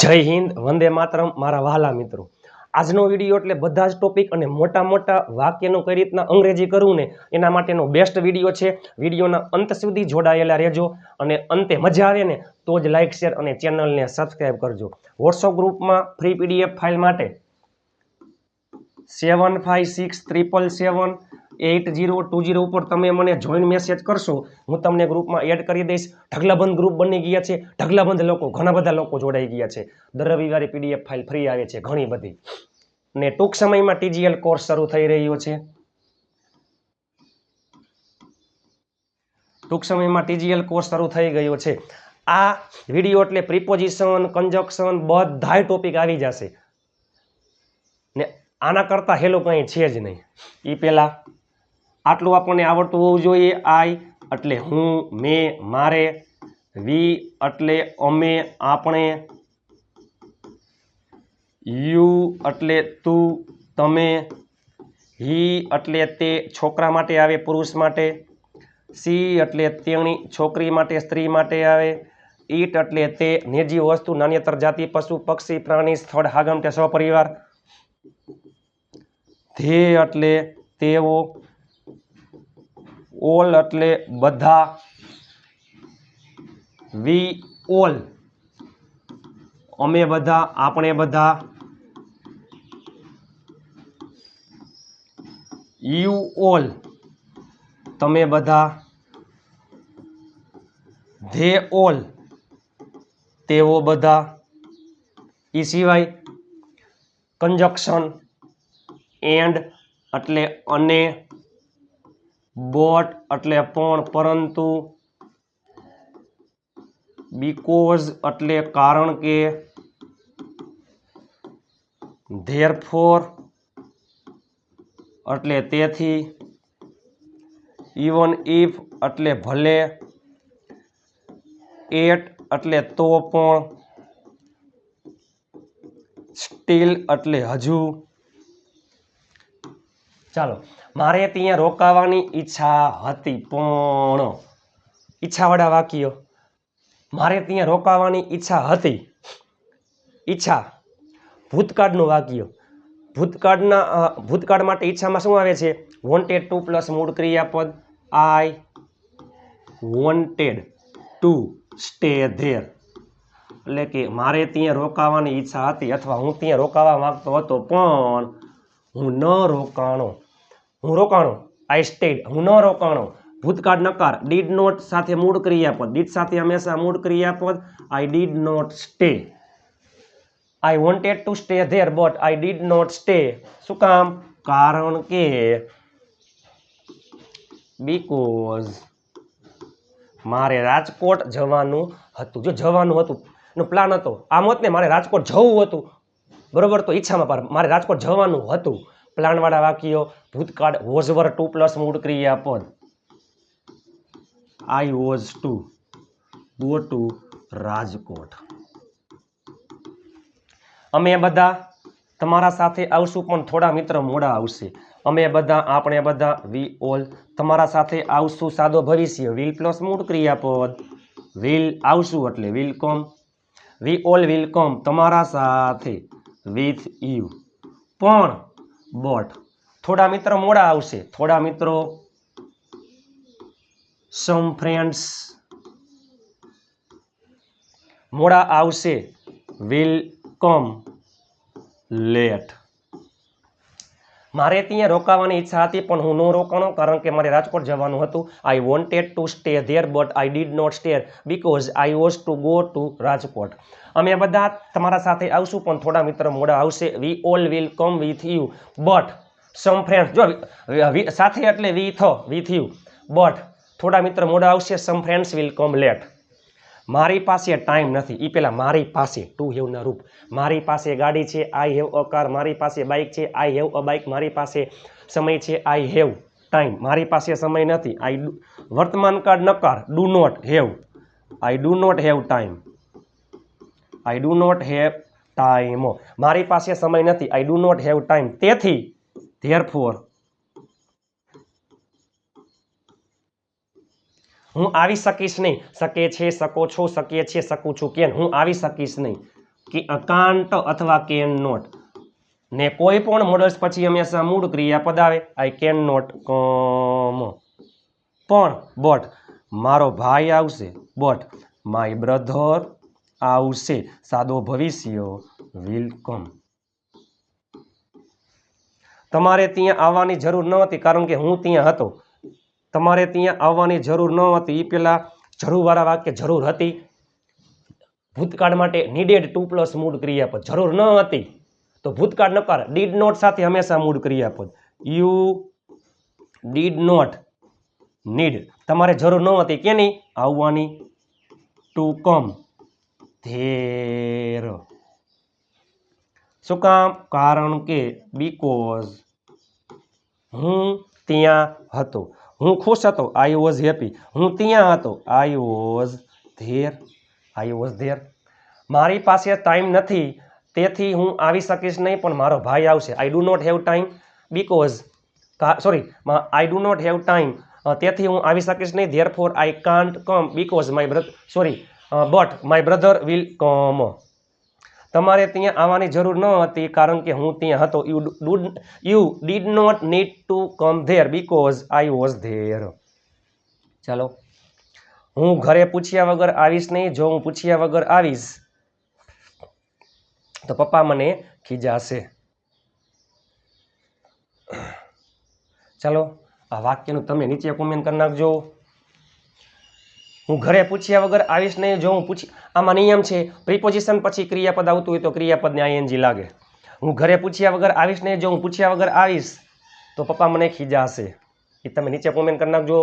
જય હિન્દ, વંદે માતરમ મારા વહાલા મિત્રો। આજનો વિડીયો એટલે બધા જ ટોપિક અને મોટા મોટા વાક્યનું કઈ રીતના અંગ્રેજી કરવું ને એના માટેનો બેસ્ટ વિડીયો છે। વિડીયોના અંત સુધી જોડાયેલા રહેજો અને અંતે મજા આવે ને તો જ લાઈક શેર અને ચેનલને સબસ્ક્રાઇબ કરજો। વોટ્સઅપ ગ્રુપમાં ફ્રી પીડીએફ ફાઇલ માટે 7567778020 ઉપર તમે મને જોઈન મેસેજ કરશો, હું તમને ગ્રુપમાં એડ કરી દઈશ। ઢગલાબંધ ગ્રુપ બની ગયા છે, ઢગલાબંધ લોકો, ઘણા બધા લોકો જોડાઈ ગયા છે। દર રવિવારે પીડીએફ ફાઇલ ફ્રી આવે છે ઘણી બધી, ને ટૂંક સમયમાં ટીજીએલ કોર્સ શરૂ થઈ રહ્યો છે। ટૂંક સમયમાં ટીજીએલ કોર્સ શરૂ થઈ ગયો છે। આ વિડીયો એટલે પ્રિપોઝિશન, કંજક્શન બધાય ટોપિક આવી જશે ને આના કરતા હેલો કંઈ છે જ નહીં। એ પહેલા આટલું આપણને આવડતું હોવું જોઈએ। આઈ એટલે હું, મેં, મારે, વી એટલે અમે, આપણે, યુ એટલે તું, તમે, હી એટલે તે છોકરા માટે આવે, પુરુષ માટે, સી એટલે તેણી છોકરી માટે, સ્ત્રી માટે આવે, ઈટ એટલે તે નિર્જીવ વસ્તુ, નાન્યતર જાતિ, પશુ, પક્ષી, પ્રાણી, સ્થળ, હાગમટે, સહપરિવાર, ધ્યેય એટલે તેઓ, ઓલ એટલે બધા, વી ઓલ અમે બધા, આપણે બધા, યુ ઓલ તમે બધા, ધે ઓલ તેઓ બધા। એ સિવાય કંજક્શન એન્ડ એટલે અને, બટ એટલે પણ, પરંતુ, બીકોઝ એટલે કારણ કે, ધેરફોર એટલે તેથી, ઇવન ઇફ એટલે ભલે, એટ એટલે તો પણ, સ્ટીલ એટલે હજુ। ચાલો, મારે ત્યાં રોકાવાની ઈચ્છા હતી પણ, ઈચ્છાવાળા વાક્ય, મારે ત્યાં રોકાવાની ઈચ્છા હતી, ઈચ્છા ભૂતકાળનું વાક્ય। ભૂતકાળ માટે ઈચ્છામાં શું આવે છે? વોન્ટેડ ટુ પ્લસ મૂળ ક્રિયાપદ, આઈ વોન્ટેડ ટુ સ્ટે ધેર, એટલે કે મારે ત્યાં રોકાવાની ઈચ્છા હતી અથવા હું ત્યાં રોકાવા માંગતો હતો પણ હું ન રોકાણો। હું રોકાણો, આઈ સ્ટેડ, હું ન રોકાણો। ભૂતકાળ નકાર, ડીડ નોટ સાથે મૂળ ક્રિયાપદ, ડીડ સાથે હંમેશા મૂળ ક્રિયાપદ, I did not stay. I wanted to stay there but I did not stay. શું કામ? કારણ કે, because મારે રાજકોટ જવાનું હતું। જો જવાનું હતું એનો પ્લાન હતો, આમ હોત ને મારે રાજકોટ જવું હતું, બરોબર, તો ઈચ્છામાં મારે રાજકોટ જવાનું હતું। પ્લાનવાળા વાક્યો ભૂતકાળ, was were ટુ પ્લસ મૂળ ક્રિયાપદ, I was to go to Rajkot. અમે બધા તમારા સાથે આવશું પણ થોડા મિત્ર મોડા આવશે। અમે બધા, આપણે બધા, વી ઓલ તમારા સાથે આવશું, સાદો ભવિષ્ય, વિલ પ્લસ મૂળ ક્રિયાપદ, વિલ આવશું એટલે will come, we all will come તમારા સાથે, વિથ યુ। પણ બટ થોડા મિત્ર મોડા આવશે, થોડા મિત્રો, સમ ફ્રેન્ડ્સ મોડા આવશે, વિલ કમ લેટ। મારે ત્યાં રોકાવાની ઈચ્છા હતી પણ હું ન રોકાણો કારણ કે મારે રાજકોટ જવાનું હતું। I wanted to stay there but I did not stay because I was to go to Rajkot. અમે બધા તમારા સાથે આવશું પણ થોડા મિત્ર મોડા આવશે, we all will come with you but some friends, જો સાથે એટલે વિથ યુ, બટ થોડા મિત્ર મોડા આવશે, સમ ફ્રેન્ડ્સ વિલ કમ લેટ। મારી પાસે ટાઈમ નથી, એ પેલા મારી પાસે ટુ હેવના રૂપ, મારી પાસે ગાડી છે, આઈ હેવ અ કાર, મારી પાસે બાઇક છે, આઈ હેવ અ બાઇક, મારી પાસે સમય છે, આઈ હેવ ટાઈમ, મારી પાસે સમય નથી, વર્તમાન કાળ નકાર, do not have, I do not have time, I do not have time, મારી પાસે સમય નથી, I do not have time, તેથી, ધેરફોર હું આવી શકીશ નહીં, શકે છે, શકો છો, શકીએ છીએ, શકું છું, કેન હું આવી શકીશ નહીં, કાન્ટ અથવા કેન નોટ ને કોઈ પણ મોડલ્સ પછી હંમેશા મૂળ ક્રિયાપદ આવે આઈ કેન નોટ કમ પણ બટ મારો ભાઈ આવશે બટ માય બ્રધર આવશે સાદો ભવિષ્ય વિલ કમ તમારે ત્યાં આવવાની જરૂર ન હતી કારણ કે હું ત્યાં હતો તમારે ત્યાં આવવાની જરૂર ન હતી એ પેલા જરૂરવાળા વાક્ય જરૂર હતી ભૂતકાળ માટે નીડેડ ટુ પ્લસ મૂળ ક્રિયાપદ જરૂર ન હતી તો ભૂતકાળ નકાર ડીડ નોટ સાથે હંમેશા મૂળ ક્રિયાપદ યુ ડીડ નોટ નીડ તમારે જરૂર ન હતી કેની આવવાની ટુ કમ ધેર શું કામ કારણ કે બીકોઝ હું ત્યાં હતો હું ખુશ હતો આઈ વોઝ હેપી હું ત્યાં હતો આઈ વોઝ ધેર મારી પાસે ટાઈમ નથી તેથી હું આવી શકીશ નહીં પણ મારો ભાઈ આવશે I do not have time because I do not have time તેથી હું આવી શકીશ નહીં therefore I can't come because but my brother will come તમારે ત્યાં આવવાની જરૂર ન હતી કારણ કે હું ત્યાં હતો you did not need to come there because I was there ચાલો હું ઘરે પૂછ્યા વગર આવીશ નહીં જો હું પૂછ્યા વગર આવીશ તો પપ્પા મને ખીજાશે ચાલો આ વાક્યનું તમે નીચે કોમેન્ટ કરી નાખજો હું ઘરે પૂછ્યા વગર આવીશ નહીં જો હું આમાં નિયમ છે પ્રિપોઝિશન પછી ક્રિયાપદ આવતું હોય તો ક્રિયાપદને આઈએનજી લાગે હું ઘરે પૂછ્યા વગર આવીશ નહીં જો હું પૂછ્યા વગર આવીશ તો પપ્પા મને ખીજાશે એ તમે નીચે કોમેન્ટ કરી નાખજો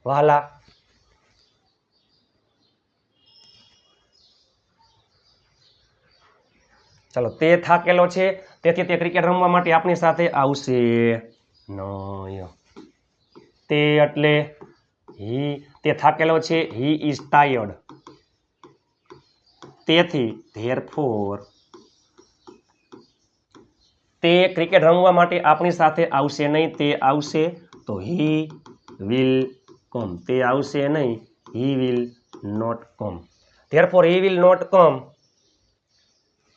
વહાલા ચાલો તે થાકેલો છે તેથી તે ક્રિકેટ રમવા માટે આપણી સાથે આવશે નહીં તે એટલે તે થાકેલો છે હી ઇઝ ટાયર્ડ તેથી ધેરફોર તે ક્રિકેટ રમવા માટે આપણી સાથે આવશે નહીં તે આવશે તો હી વિલ કમ તે આવશે નહીં he will not come therefore he will not come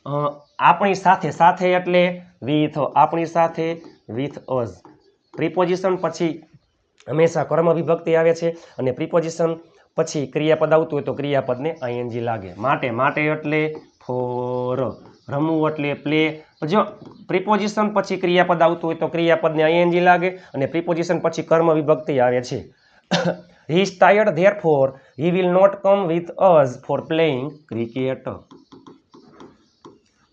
આપણી સાથે એટલે વિથ આપણી સાથે વિથ અસ પ્રિપોઝિશન પછી હંમેશા કર્મ વિભક્તિ આવે છે અને પ્રિપોઝિશન પછી ક્રિયાપદ આવતું હોય તો ક્રિયાપદને આઈએનજી લાગે માટે એટલે ફોર રમવું એટલે પ્લે જો પ્રિપોઝિશન પછી ક્રિયાપદ આવતું હોય તો ક્રિયાપદને આઈએનજી લાગે અને પ્રિપોઝિશન પછી કર્મ વિભક્તિ આવે છે he is tired therefore he will not come with us for playing cricket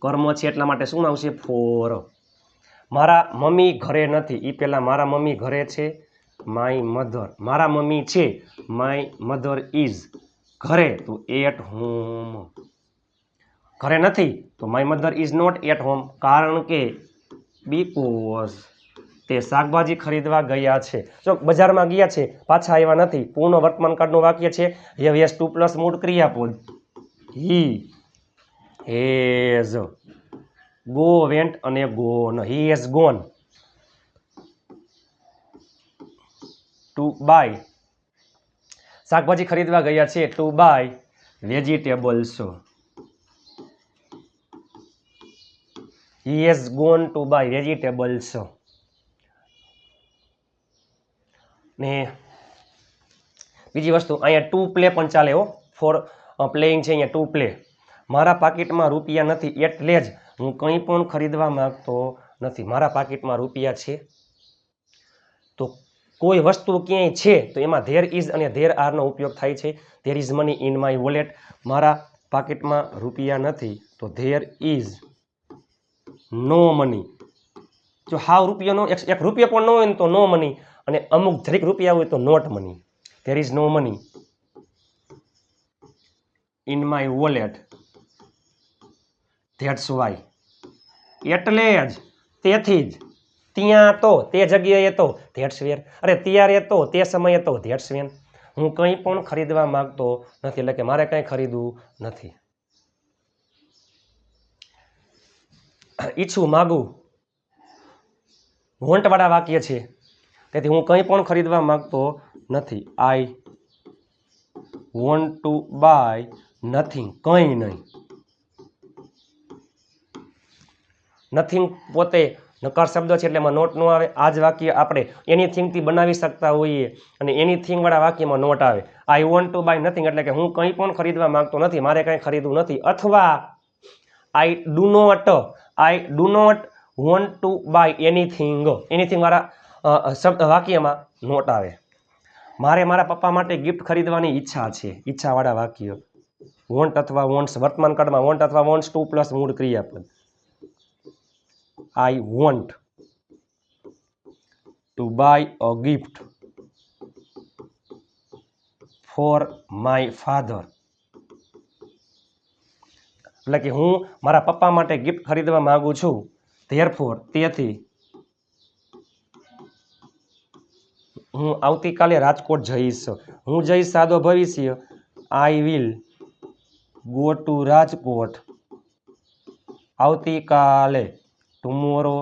કર્મ છે એટલા માટે શું આવશે ફોર મારા મમ્મી ઘરે નથી એ પહેલાં મારા મમ્મી ઘરે છે માય મધર મારા મમ્મી છે માય મધર ઇઝ ઘરે તો એટ હોમ ઘરે નથી તો my mother is not at home કારણ કે બીકોઝ તે શાકભાજી ખરીદવા ગયા છે જો બજારમાં ગયા છે પાછા આવ્યા નથી પૂર્ણ વર્તમાન કાળનું વાક્ય છે હેવ હેઝ ટુ પ્લસ મૂળ ક્રિયાપદ હી હેઝ ગો વેન્ટ અને gone he has gone to buy શાકભાજી ખરીદવા ગયા છે to buy vegetables he has gone to buy vegetables ને બીજી વસ્તુ અહીંયા ટુ પ્લે પણ ચાલે હો ફોર પ્લેઇંગ છે અહીંયા ટુ પ્લે મારા પાકીટમાં રૂપિયા નથી એટલે જ હું કંઈ પણ ખરીદવા માંગતો નથી મારા પાકીટમાં રૂપિયા છે તો કોઈ વસ્તુ ક્યાંય છે તો એમાં ધેર ઇઝ અને ધેર આરનો ઉપયોગ થાય છે there is money in my wallet મારા પાકીટમાં રૂપિયા નથી તો ધેર ઇઝ નો મની જો હાવ રૂપિયાનો એક રૂપિયા પણ ન હોય ને તો નો મની અને અમુક જરીક રૂપિયા હોય તો not money there is no money in my wallet that's why એટલે જ તેથી જ ત્યાં તો તે જગ્યાએ તો ધેટ્સ વેર અરે ત્યારે તો તે સમયે તો ધેટ્સ વેન હું કંઈ પણ ખરીદવા માંગતો નથી એટલે કે મારે કંઈ ખરીદવું નથી ઈચ્છું માગું વોન્ટવાળા વાક્ય છે તેથી હું કંઈ પણ ખરીદવા માંગતો નથી I want to buy nothing કંઈ નહીં નથિંગ પોતે નકાર શબ્દ છે એટલે એમાં નોટ ન આવે. આ જ વાક્ય આપણે એનીથિંગથી બનાવી શકતા હોઈએ અને એનીથિંગવાળા વાક્યમાં નોટ આવે. I want to buy nothing એટલે કે હું કંઈ પણ ખરીદવા માંગતો નથી, મારે કંઈ ખરીદવું નથી. અથવા I do not want to buy anything, એનીથિંગવાળા શબ્દ વાક્યમાં નોટ આવે. મારે મારા પપ્પા માટે ગિફ્ટ ખરીદવાની ઈચ્છા છે, ઈચ્છાવાળા વાક્ય. વોન્ટ અથવા વોન્ટ્સ, વર્તમાન કાળમાં વોન્ટ અથવા વોન્ટ્સ ટુ પ્લસ મૂળ ક્રિયાપદ. I want to buy a gift for my father. એટલે કે હું મારા પપ્પા માટે ગિફ્ટ ખરીદવા માંગુ છું. therefore તેથી હું આવતીકાલે રાજકોટ જઈશ. હું જઈશ સાદો ભવિષ્ય. I will go to Rajkot આવતીકાલે. ટુમોરો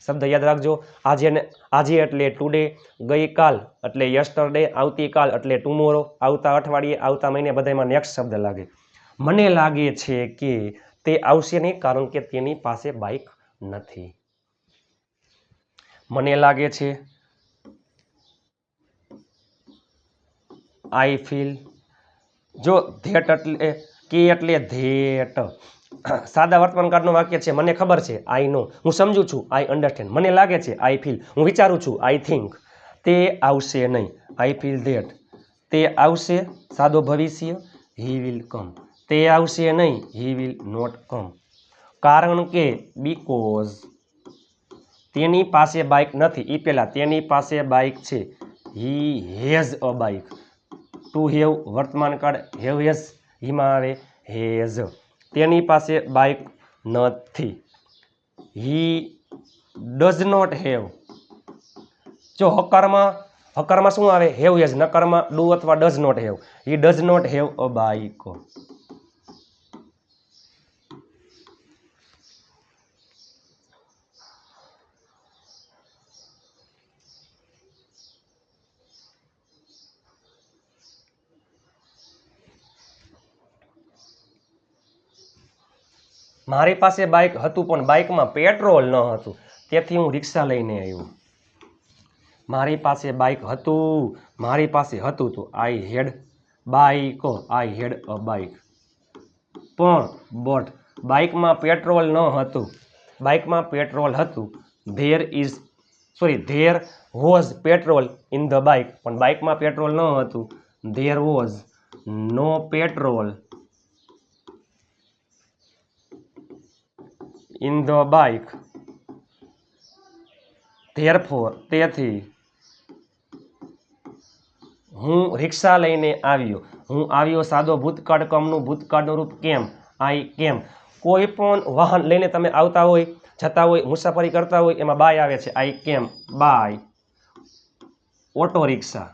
શબ્દ યાદ રાખજો. આજે એટલે ટુડે, ગઈકાલ એટલે યસ્ટરડે, આવતીકાલ એટલે ટુમોરો, આવતા અઠવાડિયે, આવતા મહિને બધામાં નેક્સ્ટ શબ્દ લાગે. મને લાગે છે કે તે આવશે નહીં કારણ કે તેની પાસે બાઇક નથી. મને લાગે છે. I feel. જો ધેટ એટલે કે એટલે ધેટ સાદા વર્તમાન કાળનું વાક્ય છે. મને ખબર છે, આઈ નો. હું સમજુ છું, આઈ અન્ડરસ્ટેન્ડ. મને લાગે છે, આઈ ફીલ. હું વિચારું છું, આઈ થિંક. તે આવશે નહીં, આઈ ફીલ ધેટ. તે આવશે સાદો ભવિષ્ય, હી વિલ કમ. તે આવશે નહીં, હી વિલ નોટ કમ. કારણ કે બીકોઝ તેની પાસે બાઇક નથી. એ પહેલાં તેની પાસે બાઇક છે. He has a bike. To have વર્તમાન કાળ, હેવ હેઝ હીમાં આવે હેઝ. તેની પાસે બાઇક નથી. He does not have. જો હકારમાં શું આવે? Have has. નકારમાં ડુ અથવા does not have. He does not have a bike. મારી પાસે બાઇક હતું પણ બાઇકમાં પેટ્રોલ ન હતું, તેથી હું રિક્ષા લઈને આવ્યો. મારી પાસે બાઇક હતું, મારી પાસે હતું તો I had bike, I had a bike. પણ બટ બાઇકમાં પેટ્રોલ ન હતું. બાઇકમાં પેટ્રોલ હતું. There was petrol in the bike. પણ બાઇકમાં પેટ્રોલ ન હતું. There was no petrol in the bike. Therefore તેથી હું રિક્ષા લઈને આવ્યો. હું આવ્યો સાદો ભૂતકાળ કમનું ભૂતકાળનું રૂપ કેમ, આઈ કેમ. કોઈ પણ વાહન લઈને તમે આવતા હોય, જતા હોય, મુસાફરી કરતા હોય એમાં બાય આવે છે. આઈ કેમ બાય ઓટો રિક્ષા.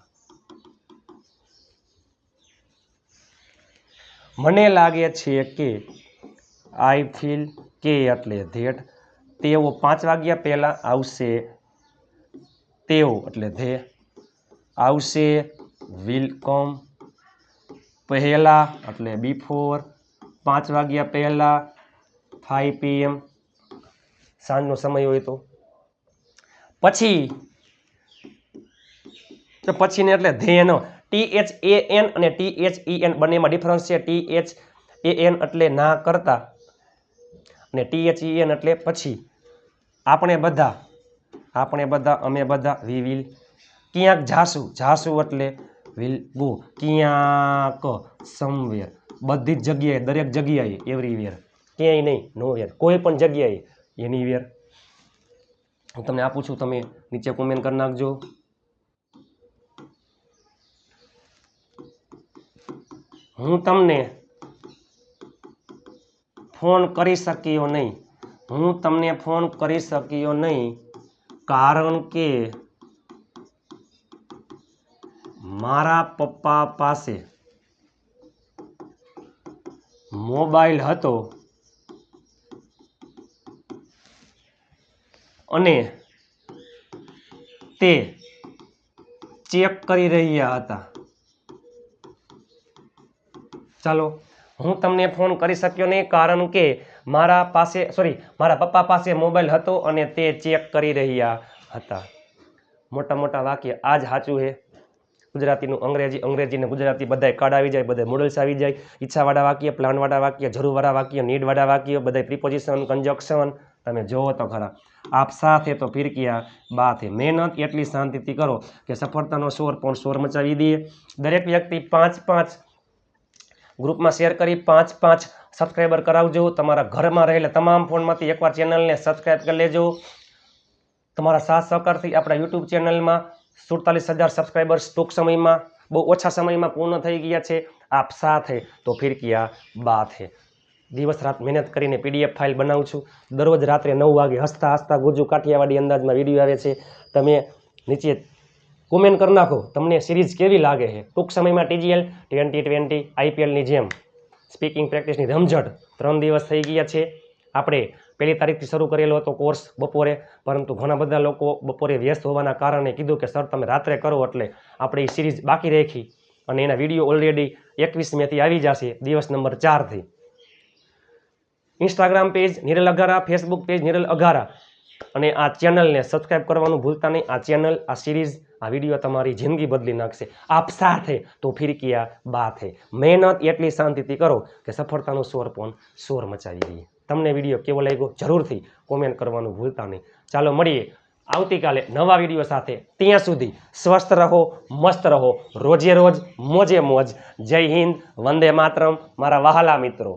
મને લાગે છે કે આઈ ફીલ કે એટલે ધેટ. તેઓ 5 વાગ્યા પહેલાં આવશે. તેઓ એટલે ધે આવશે. વિલ કમ પહેલા એટલે બિફોર. 5 વાગ્યા પહેલાં 5 PM સાંજનો સમય હોય તો. પછીને એટલે ધેન. THAN અને THEN બંનેમાં ડિફરન્સ છે. THAN એટલે ના કરતા અને THEN એટલે પછી. આપણે બધા, અમે બધા, વી વિલ. ક્યાંક જાશું એટલે વિલ ગો. ક્યાંક સમવેર. બધી જ જગ્યાએ, દરેક જગ્યાએ, એવરીવેર. ક્યાંય નહીં, નોવેર. કોઈ પણ જગ્યાએ, એનીવેર. હું તમને આપું છું, તમે નીચે કોમેન્ટ કરી નાખજો. હું તમને ફોન કરી શક્યો નહીં. હું તમને ફોન કરી શક્યો નહીં કારણ કે મારા પપ્પા પાસે મોબાઈલ હતો અને તે ચેક કરી રહ્યા હતા. ચાલો હું તમને ફોન કરી શક્યો નહીં કારણ કે મારા પપ્પા પાસે મોબાઈલ હતો અને તે ચેક કરી રહ્યા હતા. મોટા મોટા વાક્ય આ જ સાચું છે. ગુજરાતીનું અંગ્રેજી ને ગુજરાતી બધાય કાર્ડ આવી જાય, બધા મોડલ્સ આવી જાય, ઈચ્છાવાળા વાક્ય, પ્લાનવાળા વાક્ય, જરૂરવાળા વાક્ય, નીડવાળા વાક્ય, બધા પ્રિપોઝિશન, કંજક્શન તમે જોવો તો ખરા. આપ સાથે તો ફિર કિયા બાત હે. મહેનત એટલી શાંતિથી કરો કે સફળતાનો શોર મચાવી દઈએ. દરેક વ્યક્તિ 5 ગ્રુપમાં શેર કરી 5 સબસ્ક્રાઈબર કરાવજો. તમારા ઘરમાં રહેલા તમામ ફોનમાંથી એકવાર ચેનલને સબસ્ક્રાઈબ કરી લેજો. તમારા સાથ સહકારથી આપણા યુટ્યુબ ચેનલમાં 47,000 સબસ્ક્રાઈબર્સ ટૂંક સમયમાં, બહુ ઓછા સમયમાં પૂર્ણ થઈ ગયા છે. આપ સાથે તો ફિર કિયા બાત હે. દિવસ રાત મહેનત કરીને PDF ફાઇલ બનાવું છું. દરરોજ રાત્રે 9 વાગે હસતા ગુજુ કાઠિયાવાડી અંદાજમાં વિડીયો આવે છે. તમે નીચે કોમેન્ટ કરી નાખો તમને સિરીઝ કેવી લાગે છે. ટૂંક સમયમાં TGL T20 IPLની જેમ સ્પીકિંગ પ્રેક્ટિસની રમઝટ 3 દિવસ થઈ ગયા છે. આપણે 1 તારીખથી શરૂ કરેલો હતો કોર્સ બપોરે, પરંતુ ઘણા બધા લોકો બપોરે વ્યસ્ત હોવાના કારણે કીધું કે સર તમે રાત્રે કરો, એટલે આપણે એ સિરીઝ બાકી રાખી અને એના વિડીયો ઓલરેડી 21 મેથી આવી જશે, દિવસ નંબર 4થી. Instagram page Niral Aghara, Facebook page Niral Aghara અને આ ચેનલને સબસ્ક્રાઈબ કરવાનું ભૂલતા નહીં. આ ચેનલ, આ સિરીઝ, આ વિડીયો તમારી જિંદગી બદલી નાખશે. આપ સાથે તો ફિર કિયા બાત હે. મહેનત એટલી શાંતિથી કરો કે સફળતાનો શોર મચાવી દઈએ. તમને વિડીયો કેવો લાગ્યો જરૂરથી કોમેન્ટ કરવાનું ભૂલતા નહીં. ચાલો મળીએ આવતીકાલે નવા વિડીયો સાથે. ત્યાં સુધી સ્વસ્થ રહો, મસ્ત રહો, રોજે રોજ મોજે મોજ. જય હિન્દ, વંદે માતરમ મારા વહાલા મિત્રો.